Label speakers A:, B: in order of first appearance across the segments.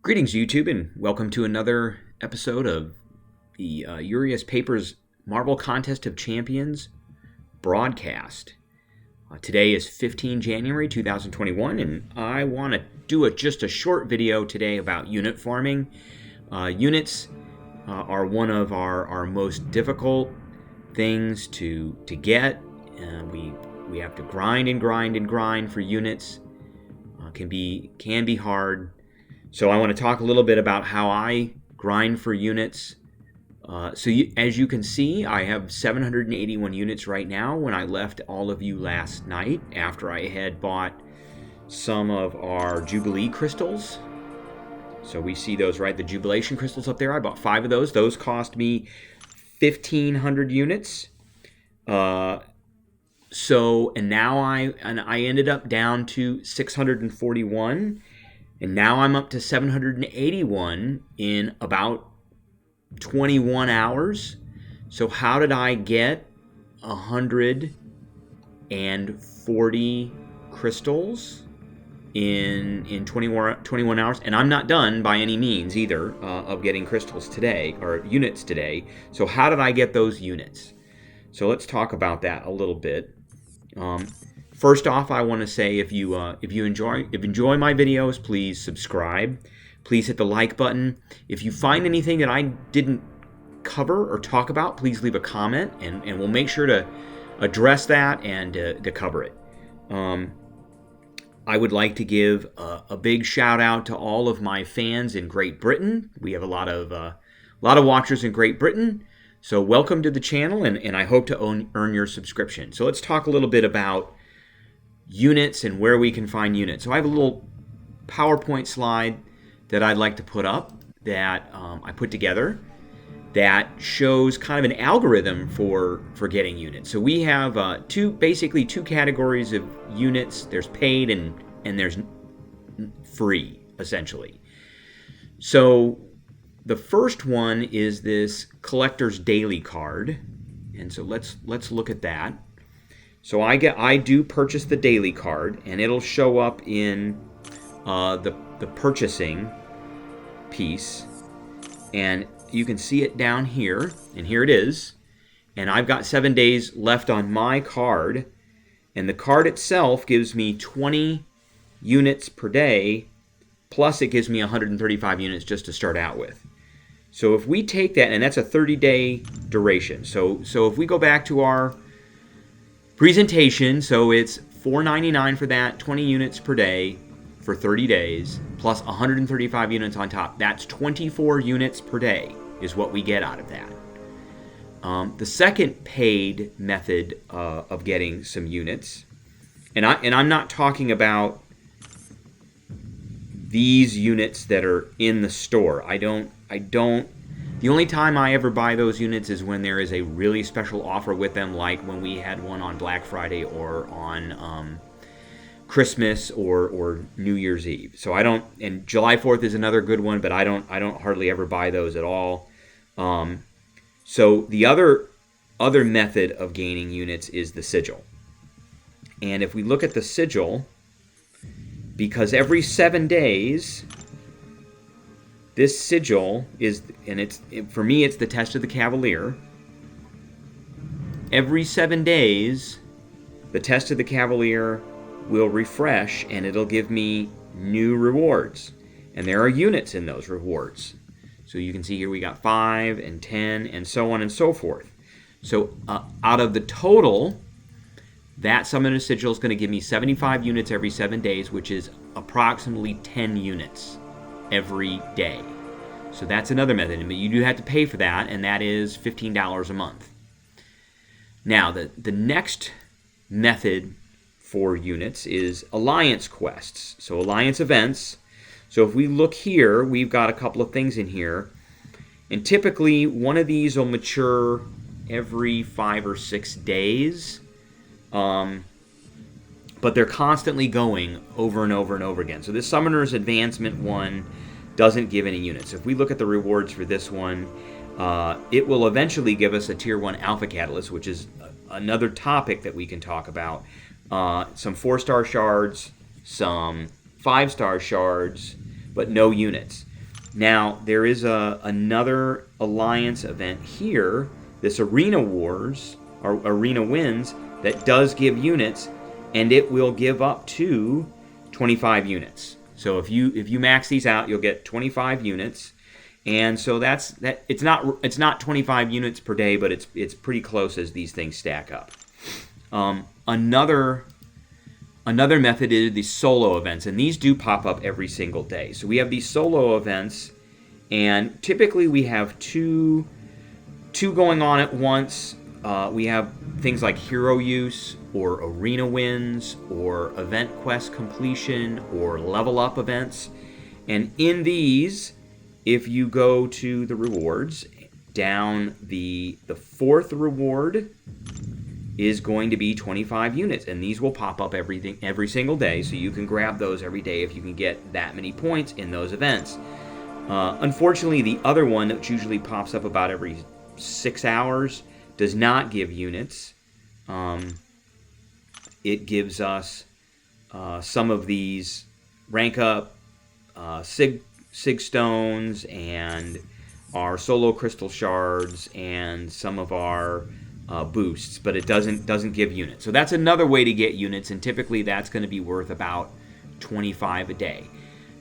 A: Greetings, YouTube, and welcome to another episode of the Urias Papers Marble Contest of Champions broadcast. Today is 15 January 2021, and I want to do just a short video today about unit farming. Units are one of our most difficult things to get. We have to grind and grind and grind for units. Can be hard. So I want to talk a little bit about how I grind for units. As you can see, I have 781 units right now. When I left all of you last night, after I had bought some of our Jubilee crystals. So we see those, right? The jubilation crystals up there. I bought 5 of those. Those cost me 1,500 units. And now I ended up down to 641. And now I'm up to 781 in about 21 hours. So how did I get 140 crystals in 21 hours? And I'm not done by any means either of getting crystals today, or units today. So how did I get those units? So let's talk about that a little bit. First off, I want to say if you enjoy my videos, please subscribe. Please hit the like button. If you find anything that I didn't cover or talk about, please leave a comment, and we'll make sure to address that and to cover it. I would like to give a big shout out to all of my fans in Great Britain. We have a lot of watchers in Great Britain. So welcome to the channel, and I hope to earn your subscription. So let's talk a little bit about units and where we can find units. So I have a little PowerPoint slide that I'd like to put up that I put together that shows kind of an algorithm for getting units. So we have basically two categories of units. There's paid and there's free, essentially. So the first one is this collector's daily card, and so let's look at that. So I do purchase the daily card, and it'll show up in the purchasing piece, and you can see it down here, and here it is. And I've got 7 days left on my card, and the card itself gives me 20 units per day, plus it gives me 135 units just to start out with. So if we take that, and that's a 30-day duration. So if we go back to our presentation, so it's $4.99 for that, 20 units per day for 30 days, plus 135 units on top. That's 24 units per day is what we get out of that. The second paid method of getting some units, and I'm not talking about these units that are in the store. The only time I ever buy those units is when there is a really special offer with them, like when we had one on Black Friday or on Christmas or New Year's Eve. So I don't, and July 4th is another good one, but I don't hardly ever buy those at all. So the other method of gaining units is the sigil. And if we look at the sigil, because every 7 days, this sigil is, and for me, it's the test of the Cavalier. Every 7 days, the test of the Cavalier will refresh, and it'll give me new rewards. And there are units in those rewards. So you can see here we got 5 and 10 and so on and so forth. So out of the total, that Summoner Sigil is going to give me 75 units every 7 days, which is approximately 10 units every day. So that's another method, but you do have to pay for that, and that is $15 a month. Now, the next method for units is alliance quests. So alliance events. So if we look here, we've got a couple of things in here, and typically one of these will mature every 5 or 6 days. But they're constantly going over and over and over again. So this Summoner's Advancement one doesn't give any units. If we look at the rewards for this one, it will eventually give us a Tier 1 Alpha Catalyst, which is another topic that we can talk about. Some 4-star shards, some 5-star shards, but no units. Now, there is another Alliance event here, this Arena Wars, or Arena Wins, that does give units, and it will give up to 25 units. So if you max these out, you'll get 25 units. And so that's it's not 25 units per day, but it's pretty close as these things stack up. Another method is the solo events, and these do pop up every single day. So we have these solo events, and typically we have two going on at once. We have things like hero use, or arena wins, or event quest completion, or level up events. And in these, if you go to the rewards, down the fourth reward is going to be 25 units, and these will pop up every single day, so you can grab those every day if you can get that many points in those events. Unfortunately, the other one, which usually pops up about every 6 hours, does not give units. It gives us some of these rank up sig stones and our solo crystal shards and some of our boosts, but it doesn't give units. So that's another way to get units, and typically that's going to be worth about 25 a day.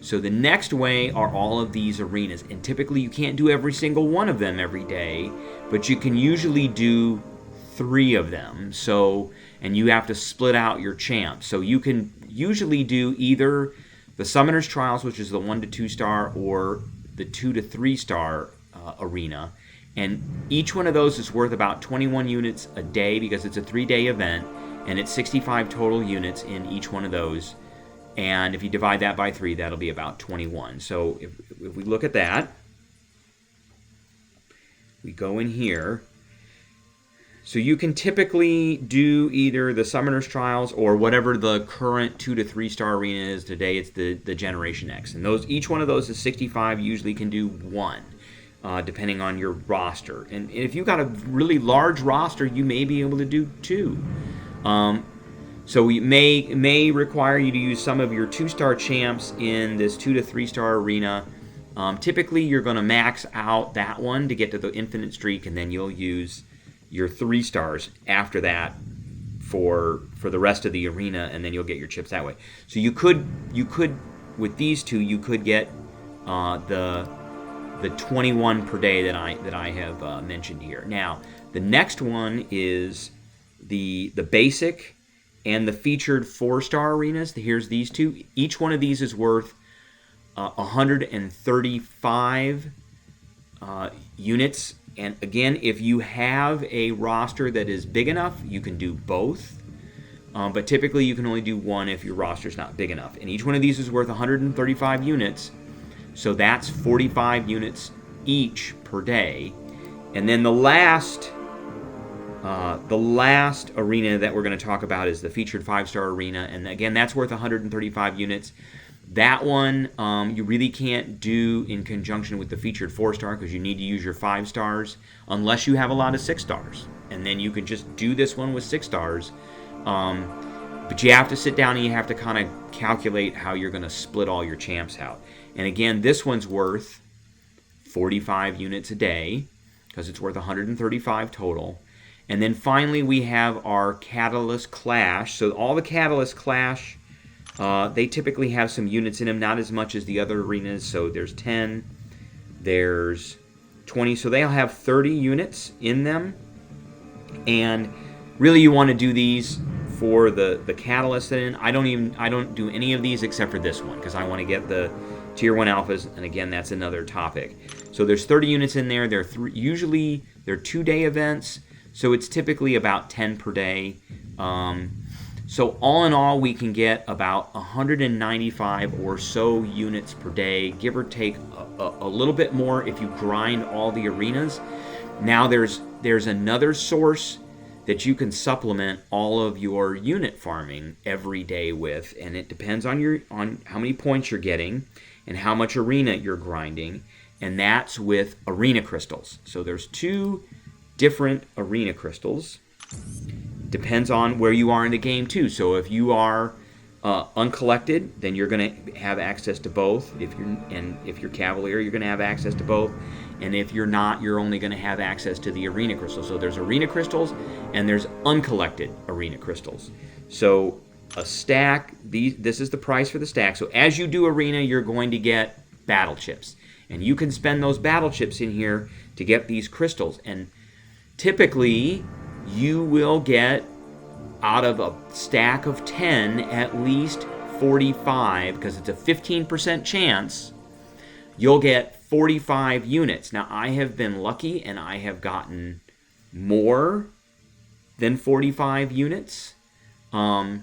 A: So the next way are all of these arenas, and typically you can't do every single one of them every day, but you can usually do 3 of them. So, and you have to split out your champs. So you can usually do either the Summoner's Trials, which is the 1 to 2 star, or the 2 to 3 star arena. And each one of those is worth about 21 units a day because it's a 3-day event, and it's 65 total units in each one of those. And if you divide that by 3, that'll be about 21. So if we look at that, we go in here. So you can typically do either the Summoner's Trials or whatever the current 2 to 3 star arena is. Today it's the Generation X. And each one of those is 65. You usually can do 1. Depending on your roster. And if you've got a really large roster, you may be able to do 2. So we may require you to use some of your 2-star champs in this 2 to 3 star arena. Typically, you're going to max out that one to get to the infinite streak, and then you'll use your 3 stars after that for the rest of the arena, and then you'll get your chips that way. So you could with these 2, you could get the 21 per day that I have mentioned here. Now, the next one is the basic and the featured 4-star arenas. Here's these 2. Each one of these is worth 135 units. And again, if you have a roster that is big enough, you can do both. But typically, you can only do 1 if your roster is not big enough. And each one of these is worth 135 units. So that's 45 units each per day. And then the last arena that we're going to talk about is the featured 5-star arena. And again, that's worth 135 units. That one you really can't do in conjunction with the featured 4-star because you need to use your 5 stars unless you have a lot of 6 stars. And then you can just do this one with 6 stars. But you have to sit down and you have to kind of calculate how you're going to split all your champs out. And again, this one's worth 45 units a day because it's worth 135 total. And then finally, we have our Catalyst Clash. So all the Catalyst Clash, they typically have some units in them, not as much as the other arenas. So there's 10, there's 20. So they'll have 30 units in them. And really, you want to do these for the Catalyst. And I don't do any of these except for this one because I want to get the Tier 1 alphas, and again, that's another topic. So there's 30 units in there. Usually they're 2-day events, so it's typically about 10 per day. So all in all, we can get about 195 or so units per day, give or take a little bit more if you grind all the arenas. Now there's another source that you can supplement all of your unit farming every day with, and it depends on how many points you're getting and how much arena you're grinding, and that's with arena crystals. So there's 2 different arena crystals. Depends on where you are in the game too. So if you are Uncollected, then you're going to have access to both. If you're Cavalier, you're going to have access to both. And if you're not, you're only going to have access to the arena crystals. So there's arena crystals and there's uncollected arena crystals. So a stack, this is the price for the stack. So as you do arena, you're going to get battle chips. And you can spend those battle chips in here to get these crystals. And typically, you will get out of a stack of 10 at least 45, because it's a 15% chance, you'll get 45 units. Now, I have been lucky and I have gotten more than 45 units. I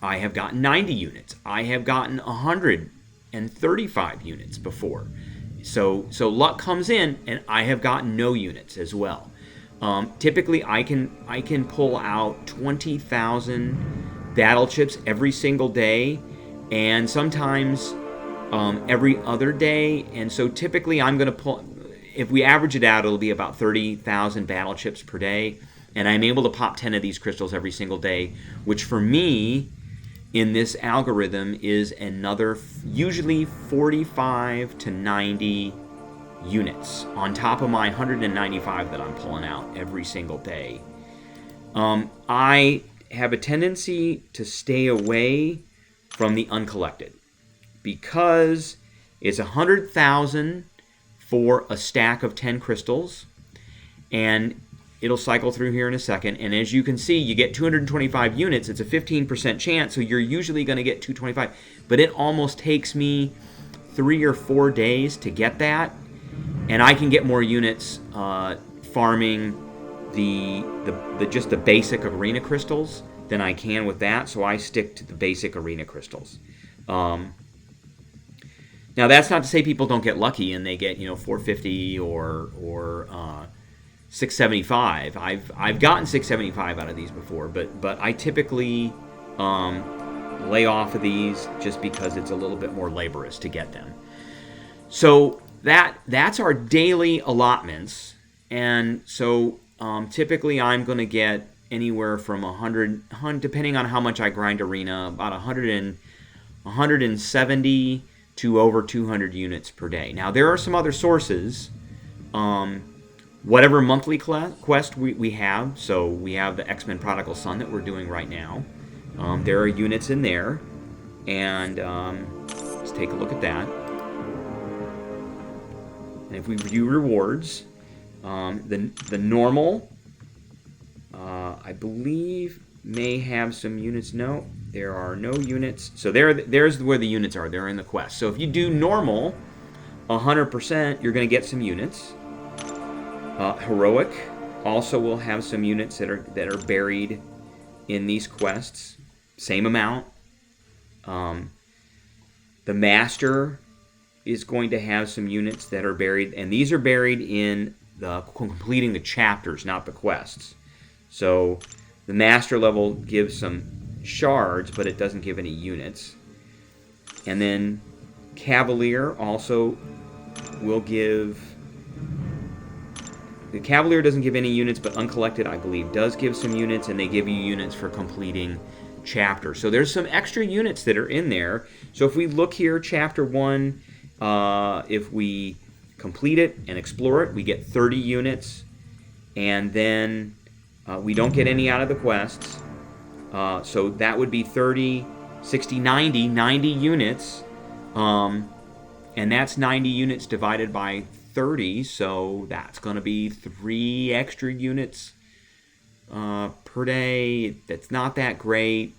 A: have gotten 90 units. I have gotten 135 units before. So luck comes in, and I have gotten no units as well. Typically, I can pull out 20,000 battle chips every single day, and sometimes every other day. And so typically, I'm going to pull. If we average it out, it'll be about 30,000 battle chips per day, and I'm able to pop 10 of these crystals every single day, which for me, in this algorithm, is another usually 45 to 90 units on top of my 195 that I'm pulling out every single day. I have a tendency to stay away from the uncollected because it's 100,000 for a stack of 10 crystals, and it'll cycle through here in a second. And as you can see, you get 225 units. It's a 15% chance, so you're usually going to get 225. But it almost takes me 3 or 4 days to get that. And I can get more units farming just the basic arena crystals than I can with that. So I stick to the basic arena crystals. Now that's not to say people don't get lucky and they get 450 or 675. I've gotten 675 out of these before, but I typically lay off of these just because it's a little bit more laborious to get them. So that's our daily allotments, and so typically I'm going to get anywhere from 100, depending on how much I grind arena, about 170 to over 200 units per day. Now there are some other sources. Whatever monthly quest we have, so we have the X-Men Prodigal Son that we're doing right now. There are units in there, and let's take a look at that. And if we view rewards, the normal, I believe, may have some units. No, there are no units. So there's where the units are. They're in the quest. So if you do normal, 100%, you're going to get some units. Heroic also will have some units that are buried in these quests. Same amount. The Master is going to have some units that are buried, and these are buried in the completing the chapters, not the quests. So the Master level gives some shards, but it doesn't give any units. And then Cavalier also will give. The Cavalier doesn't give any units, but Uncollected, I believe, does give some units, and they give you units for completing chapters. So there's some extra units that are in there. So if we look here, Chapter 1, if we complete it and explore it, we get 30 units, and then we don't get any out of the quests. So that would be 30, 60, 90 units, and that's 90 units divided by 30, so that's going to be 3 extra units per day. That's not that great.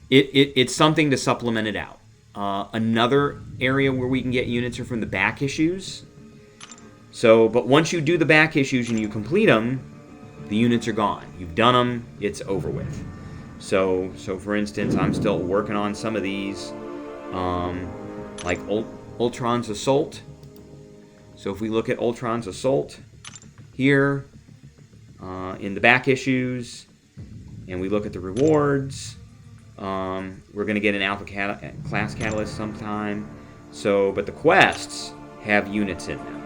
A: It's something to supplement it out. Another area where we can get units are from the back issues. But once you do the back issues and you complete them, the units are gone. You've done them, it's over with. So for instance, I'm still working on some of these, like Ultron's Assault. So if we look at Ultron's Assault here in the back issues, and we look at the rewards, we're going to get an Alpha class Catalyst sometime. But the quests have units in them.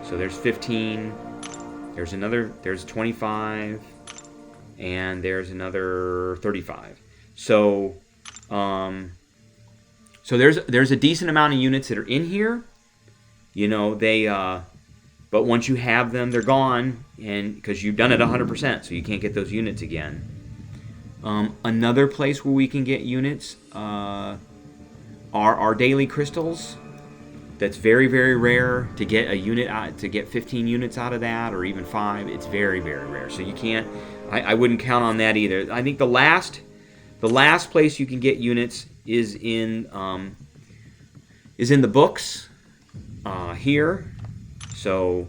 A: So there's 15, there's 25, and there's another 35. So so there's a decent amount of units that are in here. You know, but once you have them, they're gone, and because you've done it 100%, so you can't get those units again. Another place where we can get units are our daily crystals. That's very, very rare to get a unit out, to get 15 units out of that, or even 5. It's very, very rare. So you can't. I wouldn't count on that either. I think the last place you can get units is in the books here. So,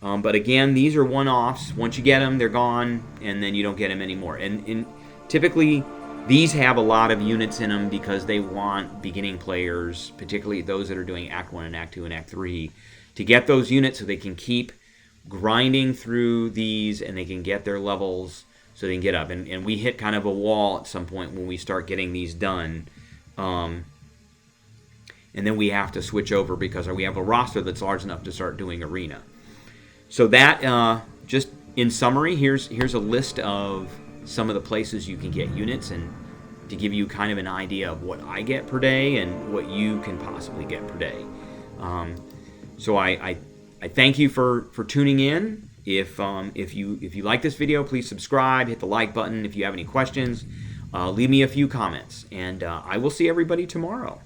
A: but again, these are one-offs. Once you get them, they're gone, and then you don't get them anymore. And typically, these have a lot of units in them because they want beginning players, particularly those that are doing Act 1 and Act 2 and Act 3, to get those units so they can keep grinding through these and they can get their levels so they can get up. And we hit kind of a wall at some point when we start getting these done. And then we have to switch over because we have a roster that's large enough to start doing Arena. So that, just in summary, here's a list of some of the places you can get units, and to give you kind of an idea of what I get per day and what you can possibly get per day. So I thank you for tuning in. If you like this video, please subscribe, hit the like button. If you have any questions, leave me a few comments, and I will see everybody tomorrow.